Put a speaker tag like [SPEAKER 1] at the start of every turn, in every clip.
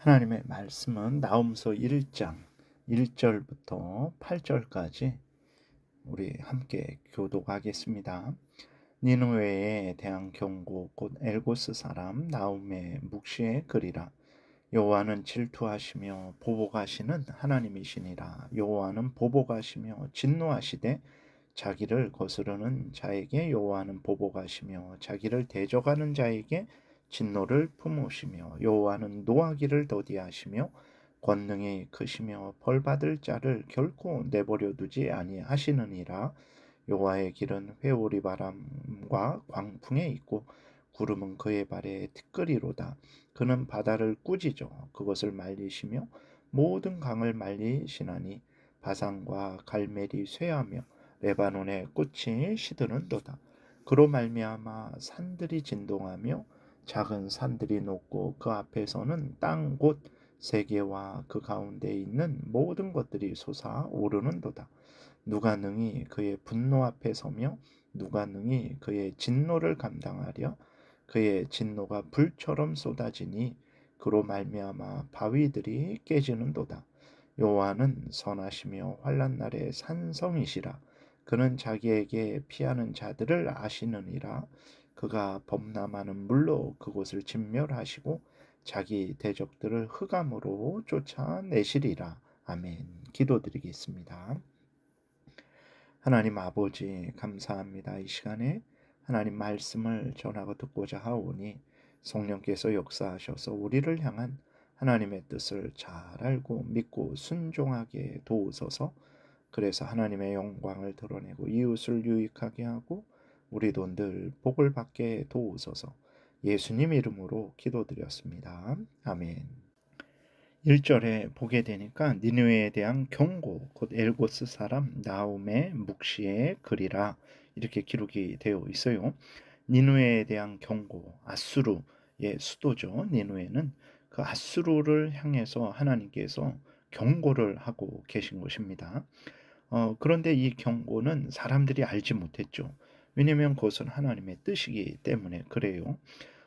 [SPEAKER 1] 하나님의 말씀은 나홈서 1장 1절부터 8절까지 우리 함께 교독하겠습니다. 니느웨에 대한 경고 곧 엘고스 사람 나홈의 묵시의 글이라. 여호와는 질투하시며 보복하시는 하나님이시니라. 여호와는 보복하시며 진노하시되 자기를 거스르는 자에게 여호와는 보복하시며 자기를 대적하는 자에게 진노를 품으시며 여호와는 노하기를 더디하시며 권능이 크시며 벌받을 자를 결코 내버려 두지 아니하시느니라. 여호와의 길은 회오리 바람과 광풍에 있고 구름은 그의 발에 티끌이로다. 그는 바다를 꾸짖어 그것을 말리시며 모든 강을 말리시나니 바산과 갈멜이 쇠하며 레바논의 꽃이 시드는도다. 그로 말미암아 산들이 진동하며 작은 산들이 녹고 그 앞에서는 땅 곧 세계와 그 가운데 있는 모든 것들이 솟아오르는도다. 누가 능히 그의 분노 앞에 서며 누가 능히 그의 진노를 감당하랴. 그의 진노가 불처럼 쏟아지니 그로 말미암아 바위들이 깨지는도다. 여호와는 선하시며 환난 날에 산성이시라. 그는 자기에게 피하는 자들을 아시느니라. 그가 범람하는 물로 그곳을 진멸하시고 자기 대적들을 흑암으로 쫓아내시리라. 아멘. 기도드리겠습니다. 하나님 아버지 감사합니다. 이 시간에 하나님 말씀을 전하고 듣고자 하오니 성령께서 역사하셔서 우리를 향한 하나님의 뜻을 잘 알고 믿고 순종하게 도우소서. 그래서 하나님의 영광을 드러내고 이웃을 유익하게 하고 우리도 늘 복을 받게 도우소서. 예수님 이름으로 기도드렸습니다. 아멘. 1절에 보게 되니까 니느웨에 대한 경고, 곧 엘고스 사람 나홈의 묵시의 글이라 이렇게 기록이 되어 있어요. 니느웨에 대한 경고, 아수르의 수도죠. 니느웨는 그 아수르를 향해서 하나님께서 경고를 하고 계신 것입니다. 그런데 이 경고는 사람들이 알지 못했죠. 왜냐하면 그것은 하나님의 뜻이기 때문에 그래요.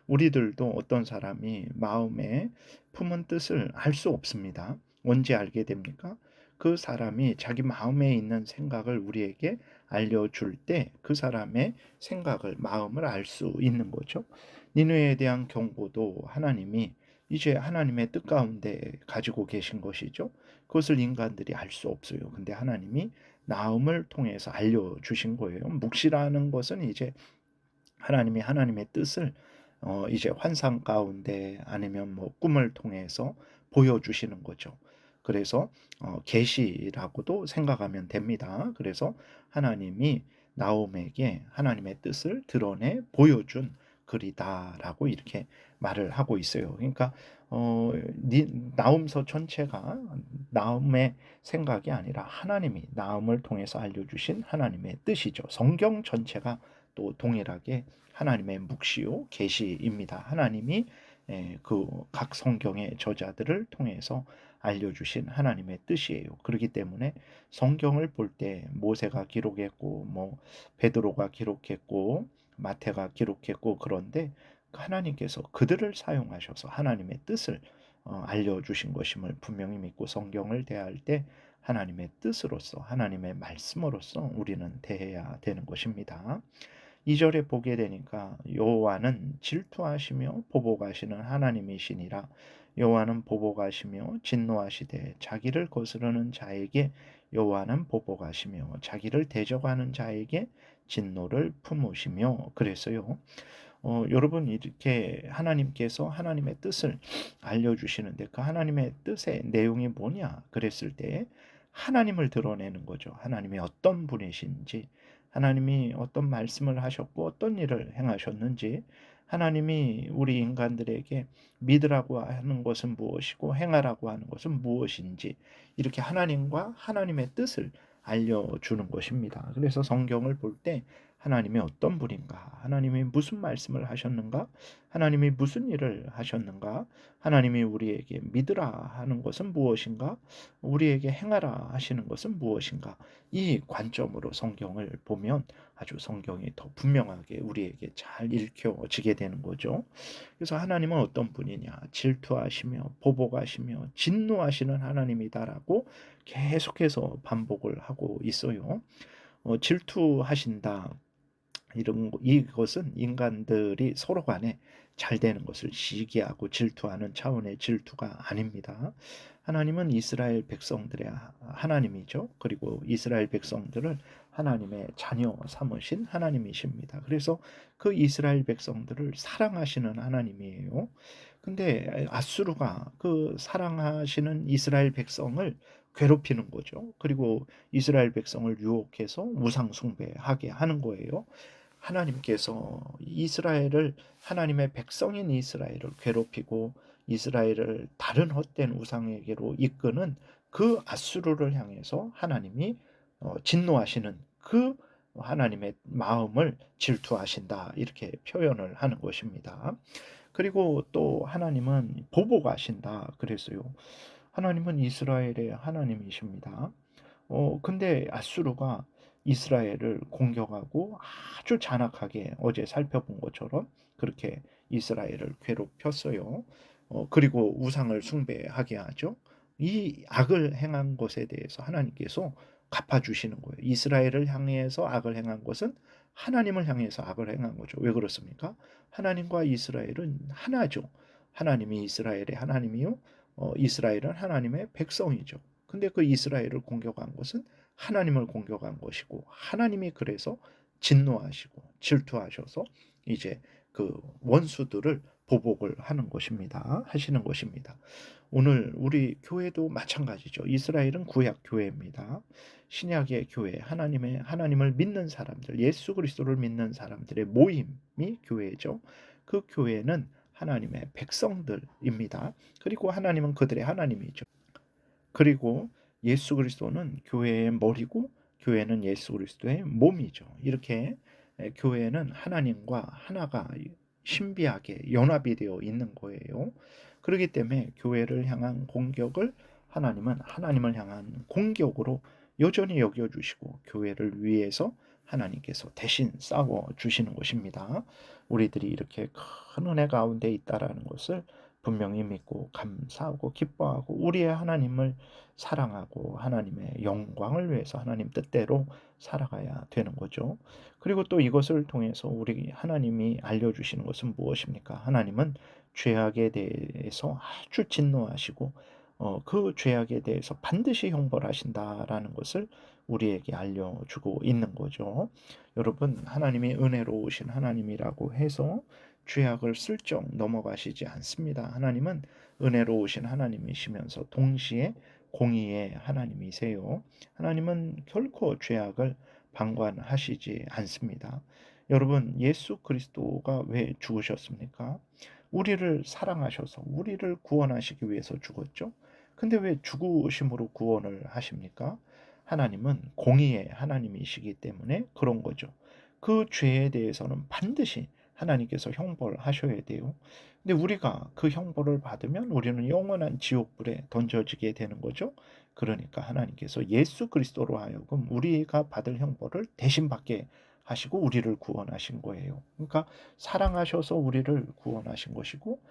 [SPEAKER 1] 우리들도 어떤 사람이 마음에 품은 뜻을 알 수 없습니다. 언제 알게 됩니까? 그 사람이 자기 마음에 있는 생각을 우리에게 알려줄 때 그 사람의 생각을, 마음을 알 수 있는 거죠. 니느웨에 대한 경고도 하나님이 이제 하나님의 뜻 가운데 가지고 계신 것이죠. 그것을 인간들이 알 수 없어요. 근데 하나님이 나음을 통해서 알려주신 거예요. 묵시라는 것은 이제 하나님이 하나님의 뜻을 이제 환상 가운데 아니면 뭐 꿈을 통해서 보여주시는 거죠. 그래서 계시라고도 생각하면 됩니다. 그래서 하나님이 나홈에게 하나님의 뜻을 드러내 보여준 글이다라고 이렇게 말을 하고 있어요. 그러니까 나홈서 전체가 나홈의 생각이 아니라 하나님이 나홈을 통해서 알려주신 하나님의 뜻이죠. 성경 전체가 또 동일하게 하나님의 묵시요 계시입니다. 하나님이 그 각 성경의 저자들을 통해서 알려주신 하나님의 뜻이에요. 그렇기 때문에 성경을 볼 때 모세가 기록했고 뭐 베드로가 기록했고 마태가 기록했고 그런데 하나님께서 그들을 사용하셔서 하나님의 뜻을 알려주신 것임을 분명히 믿고 성경을 대할 때 하나님의 뜻으로서 하나님의 말씀으로서 우리는 대해야 되는 것입니다. 2절에 보게 되니까 여호와는 질투하시며 보복하시는 하나님이시니라. 여호와는 보복하시며 진노하시되 자기를 거스르는 자에게 여호와는 보복하시며 자기를 대적하는 자에게 진노를 품으시며 그랬어요. 여러분 이렇게 하나님께서 하나님의 뜻을 알려주시는데 그 하나님의 뜻의 내용이 뭐냐 그랬을 때 하나님을 드러내는 거죠. 하나님이 어떤 분이신지, 하나님이 어떤 말씀을 하셨고 어떤 일을 행하셨는지, 하나님이 우리 인간들에게 믿으라고 하는 것은 무엇이고 행하라고 하는 것은 무엇인지 이렇게 하나님과 하나님의 뜻을 알려주는 것입니다. 그래서 성경을 볼 때 하나님이 어떤 분인가? 하나님이 무슨 말씀을 하셨는가? 하나님이 무슨 일을 하셨는가? 하나님이 우리에게 믿으라 하는 것은 무엇인가? 우리에게 행하라 하시는 것은 무엇인가? 이 관점으로 성경을 보면 아주 성경이 더 분명하게 우리에게 잘 읽혀지게 되는 거죠. 그래서 하나님은 어떤 분이냐? 질투하시며 보복하시며 진노하시는 하나님이다라고 계속해서 반복을 하고 있어요. 질투하신다. 이것은 인간들이 서로 간에 잘 되는 것을 시기하고 질투하는 차원의 질투가 아닙니다. 하나님은 이스라엘 백성들의 하나님이죠. 그리고 이스라엘 백성들을 하나님의 자녀 삼으신 하나님이십니다. 그래서 그 이스라엘 백성들을 사랑하시는 하나님이에요. 근데 아수르가 그 사랑하시는 이스라엘 백성을 괴롭히는 거죠. 그리고 이스라엘 백성을 유혹해서 우상 숭배하게 하는 거예요. 하나님께서 이스라엘을 하나님의 백성인 이스라엘을 괴롭히고 이스라엘을 다른 헛된 우상에게로 이끄는 그 아수르를 향해서 하나님이 진노하시는 그 하나님의 마음을 질투하신다 이렇게 표현을 하는 것입니다. 그리고 또 하나님은 보복하신다 그랬어요. 하나님은 이스라엘의 하나님이십니다. 근데 아수르가 이스라엘을 공격하고 아주 잔악하게 어제 살펴본 것처럼 그렇게 이스라엘을 괴롭혔어요. 그리고 우상을 숭배하게 하죠. 이 악을 행한 것에 대해서 하나님께서 갚아주시는 거예요. 이스라엘을 향해서 악을 행한 것은 하나님을 향해서 악을 행한 거죠. 왜 그렇습니까? 하나님과 이스라엘은 하나죠. 하나님이 이스라엘의 하나님이요. 이스라엘은 하나님의 백성이죠. 근데 그 이스라엘을 공격한 것은 하나님을 공격한 것이고 하나님이 그래서 진노하시고 질투하셔서 이제 그 원수들을 보복을 하시는 것입니다. 오늘 우리 교회도 마찬가지죠. 이스라엘은 구약 교회입니다. 신약의 교회, 하나님을 믿는 사람들, 예수 그리스도를 믿는 사람들의 모임이 교회죠. 그 교회는 하나님의 백성들입니다. 그리고 하나님은 그들의 하나님이죠. 그리고 예수 그리스도는 교회의 머리고 교회는 예수 그리스도의 몸이죠. 이렇게 교회는 하나님과 하나가 신비하게 연합이 되어 있는 거예요. 그렇기 때문에 교회를 향한 공격을 하나님은 하나님을 향한 공격으로 여전히 여겨주시고 교회를 위해서 하나님께서 대신 싸워 주시는 것입니다. 우리들이 이렇게 큰 은혜 가운데 있다라는 것을 분명히 믿고 감사하고 기뻐하고 우리의 하나님을 사랑하고 하나님의 영광을 위해서 하나님 뜻대로 살아가야 되는 거죠. 그리고 또 이것을 통해서 우리 하나님이 알려주시는 것은 무엇입니까? 하나님은 죄악에 대해서 아주 진노하시고 그 죄악에 대해서 반드시 형벌하신다라는 것을 우리에게 알려주고 있는 거죠. 여러분, 하나님이 은혜로우신 하나님이라고 해서 죄악을 슬쩍 넘어가시지 않습니다. 하나님은 은혜로우신 하나님이시면서 동시에 공의의 하나님이세요. 하나님은 결코 죄악을 방관하시지 않습니다. 여러분, 예수 그리스도가 왜 죽으셨습니까? 우리를 사랑하셔서 우리를 구원하시기 위해서 죽었죠. 근데 왜 죽으심으로 구원을 하십니까? 하나님은 공의의 하나님이시기 때문에 그런 거죠. 그 죄에 대해서는 반드시 하나님께서 형벌하셔야 돼요. 근데 우리가 그 형벌을 받으면 우리는 영원한 지옥불에 던져지게 되는 거죠. 그러니까 하나님께서 예수 그리스도로 하여금 우리가 받을 형벌을 대신 받게 하시고 우리를 구원하신 거예요. 그러니까 사랑하셔서 우리를 구원하신 것이고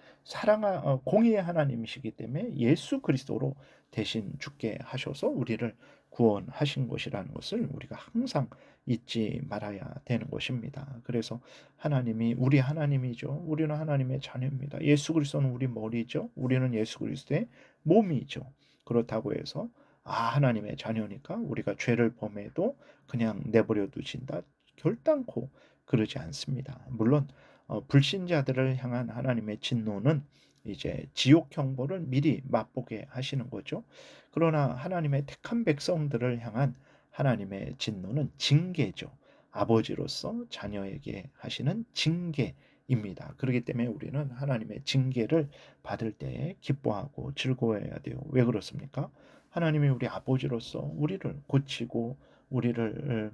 [SPEAKER 1] 공의의 하나님이시기 때문에 예수 그리스도로 대신 죽게 하셔서 우리를 구원하신 것이라는 것을 우리가 항상 잊지 말아야 되는 것입니다. 그래서 하나님이 우리 하나님이죠. 우리는 하나님의 자녀입니다. 예수 그리스도는 우리 머리죠. 우리는 예수 그리스도의 몸이죠. 그렇다고 해서 하나님의 자녀니까 우리가 죄를 범해도 그냥 내버려 두신다. 결단코 그러지 않습니다. 물론 불신자들을 향한 하나님의 진노는 이제 지옥 형벌을 미리 맛보게 하시는 거죠. 그러나 하나님의 택한 백성들을 향한 하나님의 진노는 징계죠. 아버지로서 자녀에게 하시는 징계입니다. 그렇기 때문에 우리는 하나님의 징계를 받을 때 기뻐하고 즐거워해야 돼요. 왜 그렇습니까? 하나님이 우리 아버지로서 우리를 고치고 우리를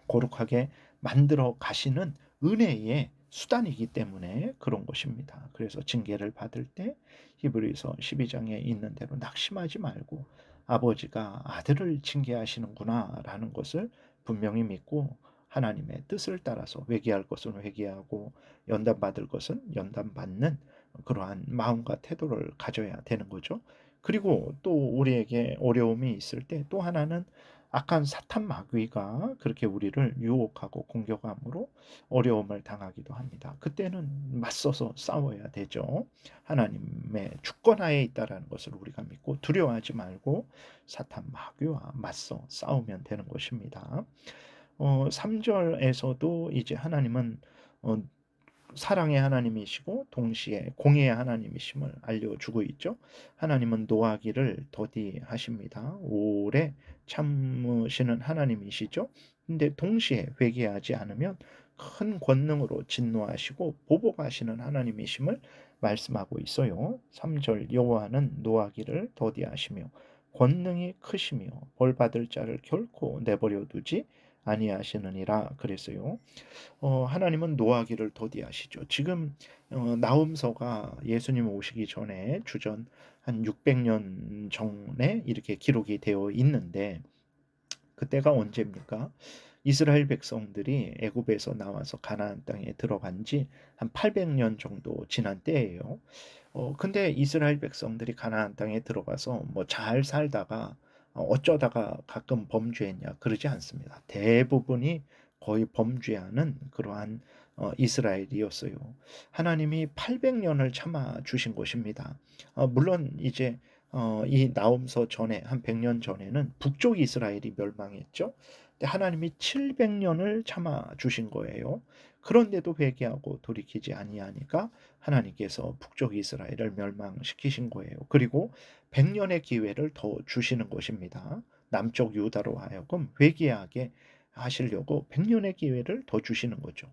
[SPEAKER 1] 거룩하게 만들어 가시는 은혜의 수단이기 때문에 그런 것입니다. 그래서 징계를 받을 때 히브리서 12장에 있는 대로 낙심하지 말고 아버지가 아들을 징계하시는구나라는 것을 분명히 믿고 하나님의 뜻을 따라서 회개할 것은 회개하고 연단받을 것은 연단받는 그러한 마음과 태도를 가져야 되는 거죠. 그리고 또 우리에게 어려움이 있을 때 또 하나는 악한 사탄 마귀가 그렇게 우리를 유혹하고 공격함으로 어려움을 당하기도 합니다. 그때는 맞서서 싸워야 되죠. 하나님의 주권하에 있다라는 것을 우리가 믿고 두려워하지 말고 사탄 마귀와 맞서 싸우면 되는 것입니다. 3절에서도 이제 하나님은 어 사랑의 하나님이시고 동시에 공의의 하나님이심을 알려주고 있죠. 하나님은 노하기를 더디하십니다. 오래 참으시는 하나님이시죠. 근데 동시에 회개하지 않으면 큰 권능으로 진노하시고 보복하시는 하나님이심을 말씀하고 있어요. 3절 여호와는 노하기를 더디하시며 권능이 크시며 벌 받을 자를 결코 내버려 두지 아니하시느니라 그랬어요. 하나님은 노하기를 더디하시죠. 지금 나훔서가 예수님 오시기 전에 주전 한 600년 전에 이렇게 기록이 되어 있는데 그때가 언제입니까? 이스라엘 백성들이 애굽에서 나와서 가나안 땅에 들어간 지 한 800년 정도 지난 때예요. 근데 이스라엘 백성들이 가나안 땅에 들어가서 뭐 잘 살다가 어쩌다가 가끔 범죄했냐 그러지 않습니다. 대부분이 거의 범죄하는 그러한 이스라엘이었어요. 하나님이 800년을 참아 주신 것입니다. 물론 이제 이 나홈서 전에 한 100년 전에는 북쪽 이스라엘이 멸망했죠. 근데 하나님이 700년을 참아 주신 거예요. 그런데도 회개하고 돌이키지 아니하니까 하나님께서 북쪽 이스라엘을 멸망시키신 거예요. 그리고 100년의 기회를 더 주시는 것입니다. 남쪽 유다로 하여금 회개하게 하시려고 100년의 기회를 더 주시는 거죠.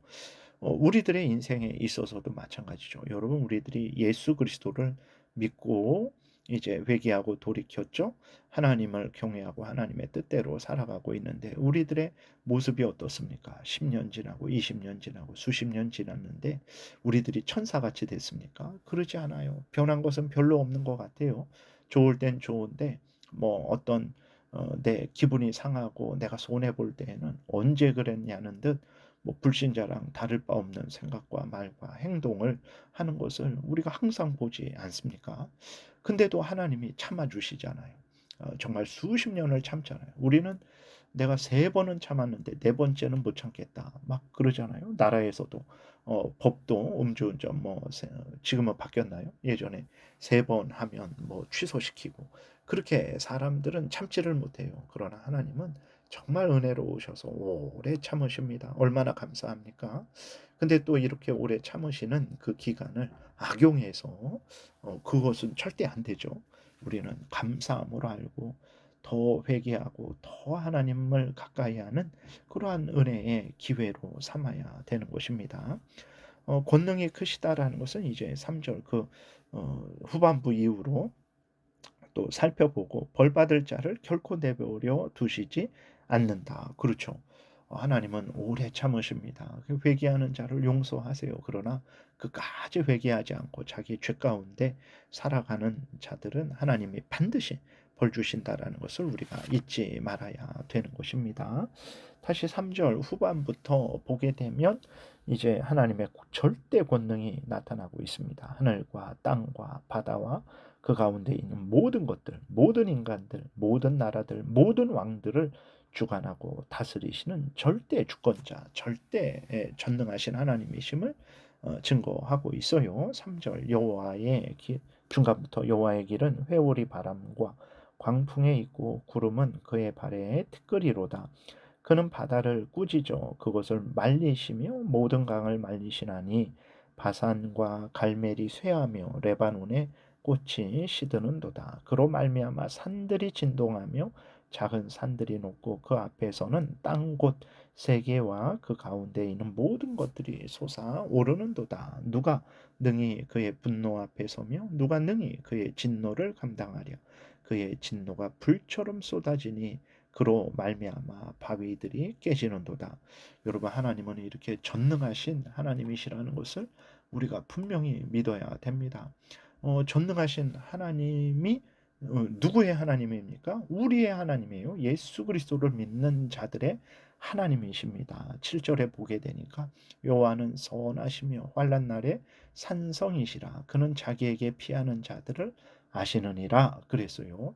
[SPEAKER 1] 우리들의 인생에 있어서도 마찬가지죠. 여러분 우리들이 예수 그리스도를 믿고 이제 회개하고 돌이켰죠. 하나님을 경외하고 하나님의 뜻대로 살아가고 있는데 우리들의 모습이 어떻습니까? 10년 지나고 20년 지나고 수십 년 지났는데 우리들이 천사같이 됐습니까? 그러지 않아요. 변한 것은 별로 없는 것 같아요. 좋을 땐 좋은데 뭐 어떤 내 기분이 상하고 내가 손해 볼 때에는 언제 그랬냐는 듯 뭐 불신자랑 다를 바 없는 생각과 말과 행동을 하는 것을 우리가 항상 보지 않습니까? 근데도 하나님이 참아 주시잖아요. 정말 수십 년을 참잖아요. 우리는 내가 세 번은 참았는데 네 번째는 못 참겠다. 막 그러잖아요. 나라에서도 법도 음주운전 뭐 지금은 바뀌었나요? 예전에 세 번 하면 뭐 취소시키고 그렇게 사람들은 참지를 못해요. 그러나 하나님은 정말 은혜로우셔서 오래 참으십니다. 얼마나 감사합니까? 근데 또 이렇게 오래 참으시는 그 기간을 악용해서 그것은 절대 안 되죠. 우리는 감사함으로 알고 더 회개하고 더 하나님을 가까이 하는 그러한 은혜의 기회로 삼아야 되는 것입니다. 권능이 크시다라는 것은 이제 3절 그 후반부 이후로 또 살펴보고 벌 받을 자를 결코 내버려 두시지 않는다. 그렇죠. 하나님은 오래 참으십니다. 그 회개하는 자를 용서하세요. 그러나 그까지 회개하지 않고 자기 죄 가운데 살아가는 자들은 하나님이 반드시 벌 주신다라는 것을 우리가 잊지 말아야 되는 것입니다. 다시 3절 후반부터 보게 되면 이제 하나님의 절대 권능이 나타나고 있습니다. 하늘과 땅과 바다와 그 가운데 있는 모든 것들, 모든 인간들, 모든 나라들, 모든 왕들을 주관하고 다스리시는 절대 주권자, 절대 전능하신 하나님이심을 증거하고 있어요. 3절 중간부터 여호와의 길은 회오리 바람과 광풍에 있고 구름은 그의 발에 티끌이로다. 그는 바다를 꾸짖어 그것을 말리시며 모든 강을 말리시나니 바산과 갈멜이 쇠하며 레바논의 꽃이 시드는도다. 그로 말미암아 산들이 진동하며 작은 산들이 높고 그 앞에서는 땅 곳 세 개와 그 가운데 있는 모든 것들이 솟아오르는도다. 누가 능히 그의 분노 앞에 서며 누가 능히 그의 진노를 감당하랴. 그의 진노가 불처럼 쏟아지니 그로 말미암아 바위들이 깨지는도다. 여러분, 하나님은 이렇게 전능하신 하나님이시라는 것을 우리가 분명히 믿어야 됩니다. 전능하신 하나님이 누구의 하나님입니까? 우리의 하나님이에요. 예수 그리스도를 믿는 자들의 하나님이십니다. 7절에 보게 되니까 여호와는 선하시며 환난 날에 산성이시라. 그는 자기에게 피하는 자들을 아시느니라 그랬어요.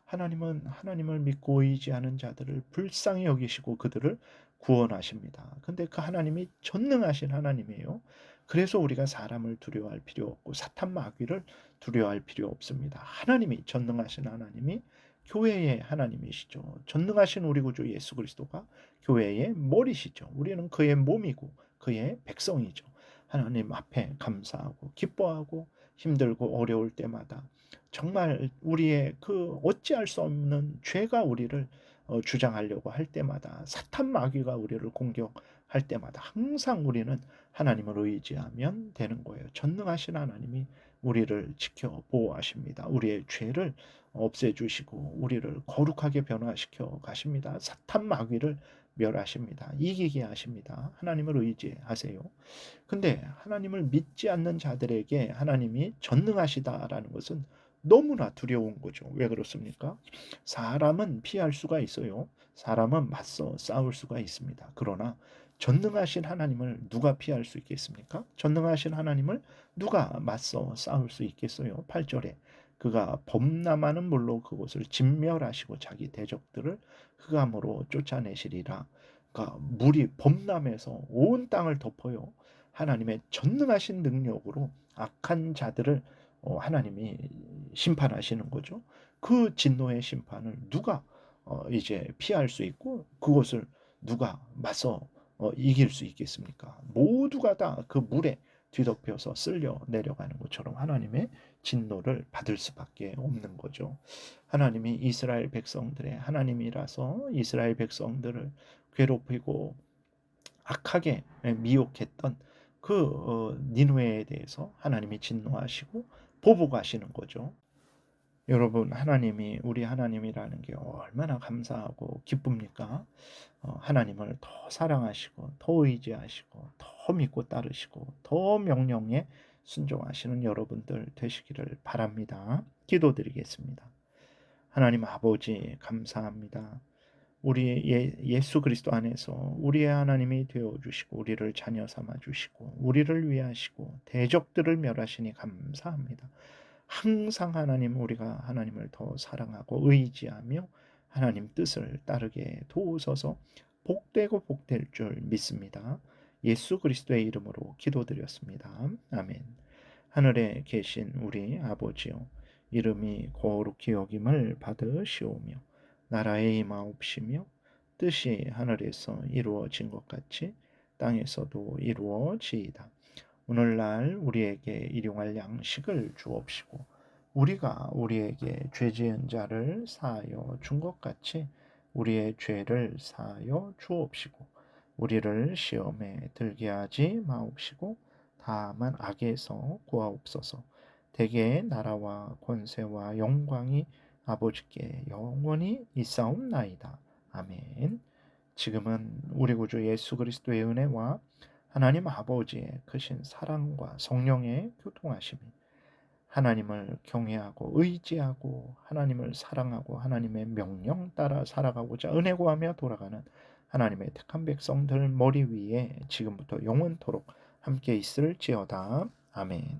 [SPEAKER 1] 하나님은 하나님을 믿고 의지하는 자들을 불쌍히 여기시고 그들을 구원하십니다. 근데 그 하나님이 전능하신 하나님이에요. 그래서 우리가 사람을 두려워할 필요 없고 사탄 마귀를 두려워할 필요 없습니다. 하나님이 전능하신 하나님이 교회의 하나님이시죠. 전능하신 우리 구주 예수 그리스도가 교회의 머리시죠. 우리는 그의 몸이고 그의 백성이죠. 하나님 앞에 감사하고 기뻐하고 힘들고 어려울 때마다 정말 우리의 그 어찌할 수 없는 죄가 우리를 주장하려고 할 때마다 사탄 마귀가 우리를 공격할 때마다 항상 우리는 하나님을 의지하면 되는 거예요. 전능하신 하나님이 우리를 지켜 보호하십니다. 우리의 죄를 없애주시고 우리를 거룩하게 변화시켜 가십니다. 사탄 마귀를 멸하십니다. 이기게 하십니다. 하나님을 의지하세요. 근데 하나님을 믿지 않는 자들에게 하나님이 전능하시다라는 것은 너무나 두려운 거죠. 왜 그렇습니까? 사람은 피할 수가 있어요. 사람은 맞서 싸울 수가 있습니다. 그러나 전능하신 하나님을 누가 피할 수 있겠습니까? 전능하신 하나님을 누가 맞서 싸울 수 있겠어요? 8절에 그가 범람하는 물로 그곳을 진멸하시고 자기 대적들을 흑암으로 쫓아내시리라. 그러니까 물이 범람해서 온 땅을 덮어요. 하나님의 전능하신 능력으로 악한 자들을 하나님이 심판하시는 거죠. 그 진노의 심판을 누가 이제 피할 수 있고 그것을 누가 맞서 이길 수 있겠습니까? 모두가 다 그 물에 뒤덮여서 쓸려 내려가는 것처럼 하나님의 진노를 받을 수밖에 없는 거죠. 하나님이 이스라엘 백성들의 하나님이라서 이스라엘 백성들을 괴롭히고 악하게 미혹했던 그 니느웨에 대해서 하나님이 진노하시고 보복하시는 거죠. 여러분, 하나님이 우리 하나님이라는 게 얼마나 감사하고 기쁩니까? 하나님을 더 사랑하시고 더 의지하시고 더 믿고 따르시고 더 명령에 순종하시는 여러분들 되시기를 바랍니다. 기도드리겠습니다. 하나님 아버지 감사합니다. 우리 예수 그리스도 안에서 우리의 하나님이 되어 주시고 우리를 자녀 삼아 주시고 우리를 위하시고 대적들을 멸하시니 감사합니다. 항상 하나님 우리가 하나님을 더 사랑하고 의지하며 하나님 뜻을 따르게 도우소서. 복되고 복될 줄 믿습니다. 예수 그리스도의 이름으로 기도드렸습니다. 아멘. 하늘에 계신 우리 아버지요, 이름이 거룩히 여김을 받으시오며 나라의 임하옵시며 뜻이 하늘에서 이루어진 것 같이 땅에서도 이루어지이다. 오늘날 우리에게 일용할 양식을 주옵시고 우리가 우리에게 죄 지은 자를 사하여 준 것 같이 우리의 죄를 사하여 주옵시고 우리를 시험에 들게 하지 마옵시고 다만 악에서 구하옵소서. 대개의 나라와 권세와 영광이 아버지께 영원히 있사옵나이다. 아멘. 지금은 우리 구주 예수 그리스도의 은혜와 하나님 아버지의 크신 사랑과 성령의 교통하심이 하나님을 경외하고 의지하고 하나님을 사랑하고 하나님의 명령 따라 살아가고자 은혜 구하며 돌아가는 하나님의 택한 백성들 머리 위에 지금부터 영원토록 함께 있을지어다. 아멘.